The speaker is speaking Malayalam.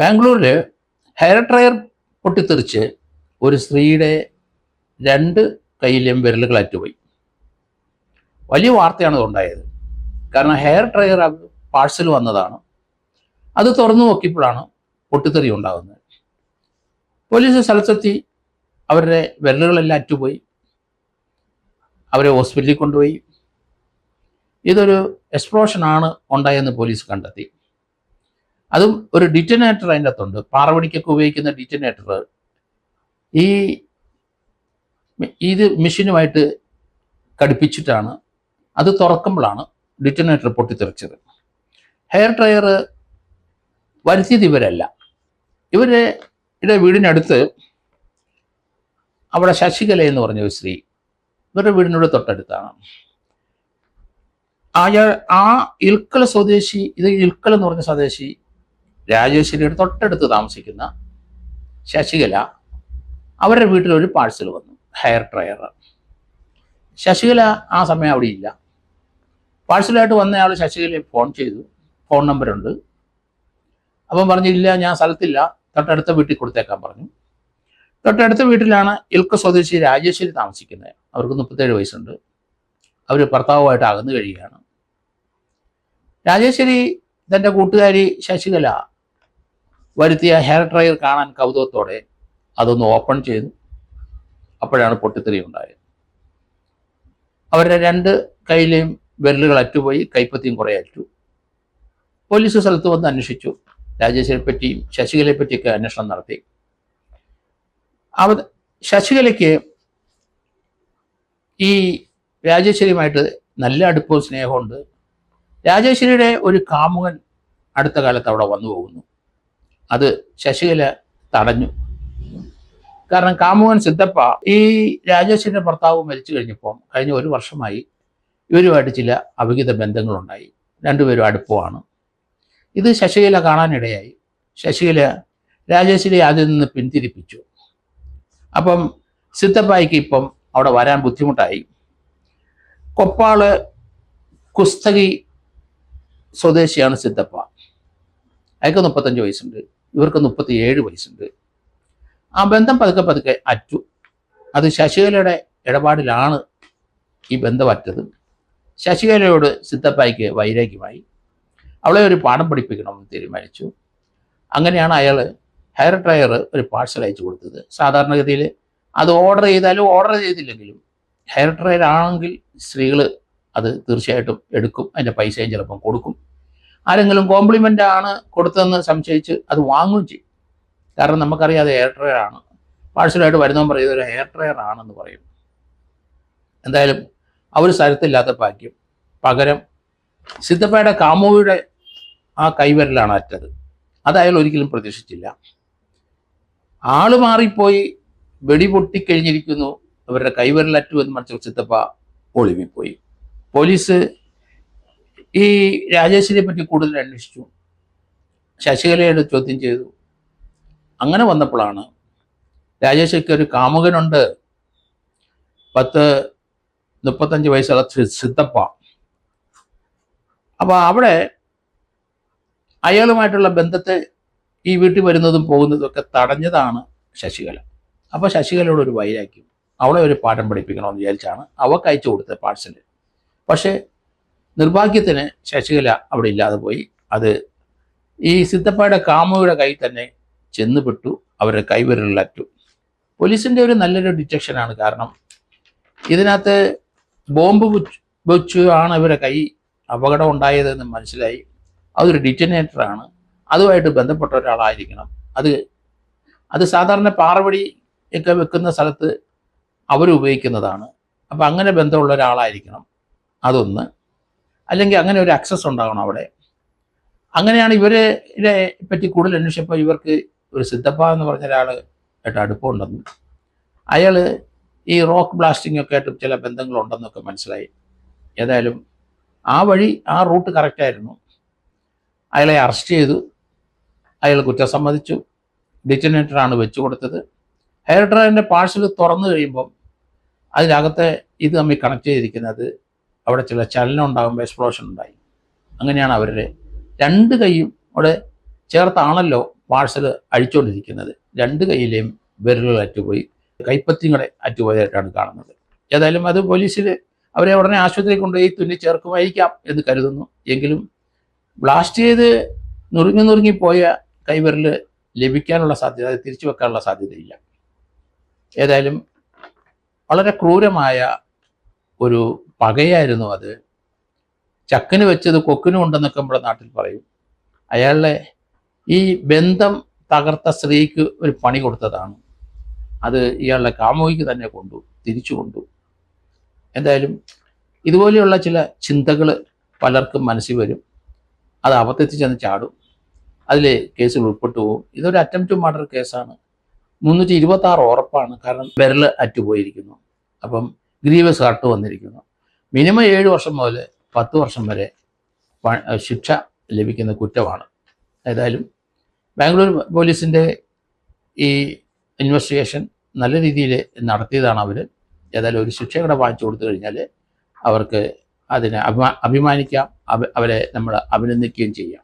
ബാംഗ്ലൂരിൽ ഹെയർ ഡ്രയർ പൊട്ടിത്തെറിച്ച് ഒരു സ്ത്രീയുടെ രണ്ട് കൈയിലെയും വിരലുകൾ അറ്റുപോയി. വലിയ വാർത്തയാണ് ഉണ്ടായത്. കാരണം ഹെയർ ഡ്രയർ പാഴ്സൽ വന്നതാണ്. അത് തുറന്നു നോക്കിയപ്പോഴാണ് പൊട്ടിത്തെറി ഉണ്ടാകുന്നത്. പോലീസ് സ്ഥലത്തെത്തി അവരുടെ വിരലുകളെല്ലാം അറ്റുപോയി. അവരെ ഹോസ്പിറ്റലിൽ കൊണ്ടുപോയി. ഇതൊരു എക്സ്പ്ലോഷനാണ് ഉണ്ടായെന്ന് പോലീസ് കണ്ടെത്തി. അതും ഒരു ഡിറ്റനേറ്റർ അതിൻ്റെ അകത്തുണ്ട്. പാറവടിക്കൊക്കെ ഉപയോഗിക്കുന്ന ഡിറ്റനേറ്റർ ഈ ഇത് മെഷീനുമായിട്ട് ഘടിപ്പിച്ചിട്ടാണ് അത് തുറക്കുമ്പോഴാണ് ഡിറ്റനേറ്റർ പൊട്ടിത്തെറിച്ചത്. ഹെയർ ഡ്രയർ വരുത്തിയത് ഇവരല്ല. ഇവരുടെ വീടിനടുത്ത് അവിടെ ശശികല എന്ന് പറഞ്ഞ ഒരു സ്ത്രീ, ഇവരുടെ വീടിനോട് തൊട്ടടുത്താണ്. ആ ഇൽക്കൽ സ്വദേശി, ഇത് ഇൽക്കൽ എന്ന് പറഞ്ഞ സ്വദേശി രാജേശ്വരിയുടെ തൊട്ടടുത്ത് താമസിക്കുന്ന ശശികല, അവരുടെ വീട്ടിൽ ഒരു പാഴ്സൽ വന്നു, ഹെയർ ഡ്രയർ. ശശികല ആ സമയം അവിടെ ഇല്ല. പാഴ്സലായിട്ട് വന്നയാൾ ശശികലയെ ഫോൺ ചെയ്തു. ഫോൺ നമ്പറുണ്ട്. അപ്പം പറഞ്ഞു, ഇല്ല ഞാൻ സ്ഥലത്തില്ല, തൊട്ടടുത്ത വീട്ടിൽ കൊടുത്തേക്കാൻ പറഞ്ഞു. തൊട്ടടുത്ത വീട്ടിലാണ് ഇൽക്ക സ്വദേശി രാജേശ്വരി താമസിക്കുന്നത്. അവർക്ക് 37 വയസ്സുണ്ട്. അവർ ഭർത്താവുമായിട്ട് അകന്നു കഴിയുകയാണ്. രാജേശ്വരി തൻ്റെ കൂട്ടുകാരി ശശികല വരുത്തിയ ഹെയർ ഡ്രയർ കാണാൻ കൗതുകത്തോടെ അതൊന്ന് ഓപ്പൺ ചെയ്തു. അപ്പോഴാണ് പൊട്ടിത്തെറി ഉണ്ടായത്. അവരുടെ രണ്ട് കയ്യിലെയും വിരലുകൾ അറ്റുപോയി, കൈപ്പത്തിയും കുറേ അറ്റു. പോലീസ് സ്ഥലത്ത് വന്ന് അന്വേഷിച്ചു. രാജേശ്വരിയെ പറ്റിയും ശശികലയെ പറ്റിയൊക്കെ അന്വേഷണം നടത്തി. ശശികലയ്ക്ക് ഈ രാജേശ്വരിയുമായിട്ട് നല്ല അടുപ്പവും സ്നേഹമുണ്ട്. രാജേശ്വരിയുടെ ഒരു കാമുകൻ അടുത്ത കാലത്ത് അവിടെ വന്നു പോകുന്നു. അത് ശശികല തടഞ്ഞു. കാരണം കാമുകൻ സിദ്ധപ്പ ഈ രാജേശ്വരിയുടെ ഭർത്താവ് മരിച്ചു കഴിഞ്ഞപ്പോൾ കഴിഞ്ഞ 1 വർഷമായി ഇവരുമായിട്ട് ചില അവിഹിത ബന്ധങ്ങളുണ്ടായി. രണ്ടുപേരും അടുപ്പമാണ്. ഇത് ശശികല കാണാനിടയായി. ശശികല രാജേശ്വരി അതിൽ നിന്ന് പിന്തിരിപ്പിച്ചു. അപ്പം സിദ്ധപ്പായിക്ക് ഇപ്പം അവിടെ വരാൻ ബുദ്ധിമുട്ടായി. കൊപ്പാള് കുസ്തകി സ്വദേശിയാണ് സിദ്ധപ്പ. അയാൾക്ക് 35 വയസ്സുണ്ട്, ഇവർക്ക് 37 വയസ്സുണ്ട്. ആ ബന്ധം പതുക്കെ പതുക്കെ അറ്റു. അത് ശശികലയുടെ ഇടപാടിലാണ് ഈ ബന്ധം അറ്റത്. ശശികലയോട് സിദ്ധപ്പായിക്ക് വൈരാഗ്യമായി. അവളെ ഒരു പാഠം പഠിപ്പിക്കണമെന്ന് തീരുമാനിച്ചു. അങ്ങനെയാണ് അയാൾ ഹെയർ ഡ്രയർ ഒരു പാഴ്സൽ അയച്ചു കൊടുത്തത്. സാധാരണഗതിയിൽ അത് ഓർഡർ ചെയ്താലും ഓർഡർ ചെയ്തില്ലെങ്കിലും ഹെയർ ഡ്രയർ ആണെങ്കിൽ സ്ത്രീകൾ അത് തീർച്ചയായിട്ടും എടുക്കും. അതിൻ്റെ പൈസയും ചിലപ്പം കൊടുക്കും. ആരെങ്കിലും കോംപ്ലിമെൻ്റ് ആണ് കൊടുത്തതെന്ന് സംശയിച്ച് അത് വാങ്ങുകയും ചെയ്യും. കാരണം നമുക്കറിയാതെ ഹെയർ ഡ്രയർ ആണ്. പാഴ്സലായിട്ട് വരുന്നവൻ പറയും ഇതൊരു ഹെയർ ഡ്രയർ ആണെന്ന് പറയും. എന്തായാലും അവർ സ്ഥലത്തില്ലാത്ത ഭാഗ്യം. പകരം സിദ്ധപ്പയുടെ കാമുകിയുടെ ആ കൈവിരലാണ് അറ്റത്. അത് അയാൾ ഒരിക്കലും പ്രതീക്ഷിച്ചില്ല. ആള് മാറിപ്പോയി, വെടി പൊട്ടിക്കഴിഞ്ഞിരിക്കുന്നു, അവരുടെ കൈവിരലറ്റു എന്ന് മനസ്സിൽ സിദ്ധപ്പ ഒളിവിപ്പോയി. പോലീസ് ഈ രാജേശ്വരിയെ പറ്റി കൂടുതൽ അന്വേഷിച്ചു. ശശികലയോട് ചോദ്യം ചെയ്തു. അങ്ങനെ വന്നപ്പോഴാണ് രാജേശ്വരിക്ക് ഒരു കാമുകനുണ്ട്, 35 വയസ്സുള്ള സിദ്ധപ്പ. അപ്പോൾ അവിടെ അയാളുമായിട്ടുള്ള ബന്ധത്തെ ഈ വീട്ടിൽ വരുന്നതും പോകുന്നതും ഒക്കെ തടഞ്ഞതാണ് ശശികല. അപ്പോൾ ശശികലയോട് ഒരു വൈരാഗ്യം, അവളെ ഒരു പാഠം പഠിപ്പിക്കണമെന്ന് വിചാരിച്ചാണ് അവൾക്ക് അയച്ചു കൊടുത്തത് പാഴ്സൽ. പക്ഷേ നിർഭാഗ്യത്തിന് ശശികല അവിടെ ഇല്ലാതെ പോയി. അത് ഈ സിദ്ധപ്പയുടെ കാമുകിയുടെ കയ്യിൽ തന്നെ ചെന്നുപെട്ടു. അവരുടെ കൈവിരലിലറ്റു. പോലീസിൻ്റെ ഒരു നല്ലൊരു ഡിറ്റക്ഷനാണ്. കാരണം ഇതിനകത്ത് ബോംബ് വെച്ചു ആണ് ഇവരുടെ കൈ അപകടം ഉണ്ടായതെന്ന് മനസ്സിലായി. അതൊരു ഡിറ്റനേറ്ററാണ്. അതുമായിട്ട് ബന്ധപ്പെട്ട ഒരാളായിരിക്കണം. അത് സാധാരണ പാറവടി ഒക്കെ വെക്കുന്ന സ്ഥലത്ത് അവരുപയോഗിക്കുന്നതാണ്. അപ്പം അങ്ങനെ ബന്ധമുള്ള ഒരാളായിരിക്കണം അതൊന്ന്. അല്ലെങ്കിൽ അങ്ങനെ ഒരു ആക്സസ് ഉണ്ടാകണം അവിടെ. അങ്ങനെയാണ് ഇവരെ പറ്റി കൂടുതൽ അന്വേഷിച്ചപ്പോൾ ഇവർക്ക് ഒരു സിദ്ധപ്പ എന്ന് പറഞ്ഞ ഒരാൾ ആയിട്ട് അടുപ്പമുണ്ടെന്നും അയാൾ ഈ റോക്ക് ബ്ലാസ്റ്റിംഗ് ഒക്കെ ആയിട്ട് ചില ബന്ധങ്ങളുണ്ടെന്നൊക്കെ മനസ്സിലായി. ഏതായാലും ആ വഴി, ആ റൂട്ട് കറക്റ്റായിരുന്നു. അയാളെ അറസ്റ്റ് ചെയ്തു. അയാൾ കുറ്റം സമ്മതിച്ചു. ഡിറ്റനേറ്ററാണ് വെച്ചു കൊടുത്തത്. ഹെയർ ഡ്രയറിൻ്റെ പാഴ്സൽ തുറന്നു കഴിയുമ്പം അതിനകത്തെ ഇത് തമ്മിൽ കണക്ട് ചെയ്തിരിക്കുന്നത് അവിടെ ചില ചലനം ഉണ്ടാകുമ്പോൾ എക്സ്പ്ലോഷൻ ഉണ്ടായി. അങ്ങനെയാണ് അവരുടെ രണ്ട് കൈയും അവിടെ ചേർത്താണല്ലോ പാഴ്സൽ അഴിച്ചുകൊണ്ടിരിക്കുന്നത്. രണ്ട് കൈയിലെയും വിരലുകൾ അറ്റുപോയി, കൈപ്പത്തിങ്ങളെ അറ്റുപോയതായിട്ടാണ് കാണുന്നത്. ഏതായാലും അത് പോലീസിൽ അവരെ ഉടനെ ആശുപത്രിയിൽ കൊണ്ടുപോയി തുന്നി ചേർക്കുമായിരിക്കാം എന്ന് കരുതുന്നു. എങ്കിലും ബ്ലാസ്റ്റ് ചെയ്ത് നുറുങ്ങിപ്പോയ കൈവിരൽ ലഭിക്കാനുള്ള സാധ്യത, അത് തിരിച്ചു വെക്കാനുള്ള സാധ്യതയില്ല. ഏതായാലും വളരെ ക്രൂരമായ ഒരു പകയായിരുന്നു അത്. ചക്കന് വെച്ചത് കൊക്കിനും ഉണ്ടെന്നൊക്കെ നമ്മുടെ നാട്ടിൽ പറയും. അയാളുടെ ഈ ബന്ധം തകർത്ത സ്ത്രീക്ക് ഒരു പണി കൊടുത്തതാണ്. അത് ഇയാളുടെ കാമുകിക്ക് തന്നെ തിരിച്ചു കൊണ്ടു. എന്തായാലും ഇതുപോലെയുള്ള ചില ചിന്തകൾ പലർക്കും മനസ്സിൽ വരും. അത് അബദ്ധത്തിൽ ചെന്ന് ചാടും, അതിൽ കേസിൽ ഉൾപ്പെട്ടു പോകും. ഇതൊരു അറ്റംപ്റ്റ് മർഡർ കേസാണ്. 326 ഉറപ്പാണ്. കാരണം വിരൽ അറ്റുപോയിരിക്കുന്നു. അപ്പം ഗ്രീവസ് ഹർട്ട് വന്നിരിക്കുന്നു. മിനിമം 7 വർഷം മുതൽ 10 വർഷം വരെ ശിക്ഷ ലഭിക്കുന്ന കുറ്റമാണ്. ഏതായാലും ബാംഗ്ലൂർ പോലീസിൻ്റെ ഈ ഇൻവെസ്റ്റിഗേഷൻ നല്ല രീതിയിൽ നടത്തിയതാണ് അവർ. ഏതായാലും ഒരു ശിക്ഷ കൂടെ വാങ്ങിച്ചു കൊടുത്തു കഴിഞ്ഞാൽ അവർക്ക് അതിനെ അഭിമാനിക്കാം, അവരെ നമ്മൾ അഭിനന്ദിക്കുകയും ചെയ്യാം.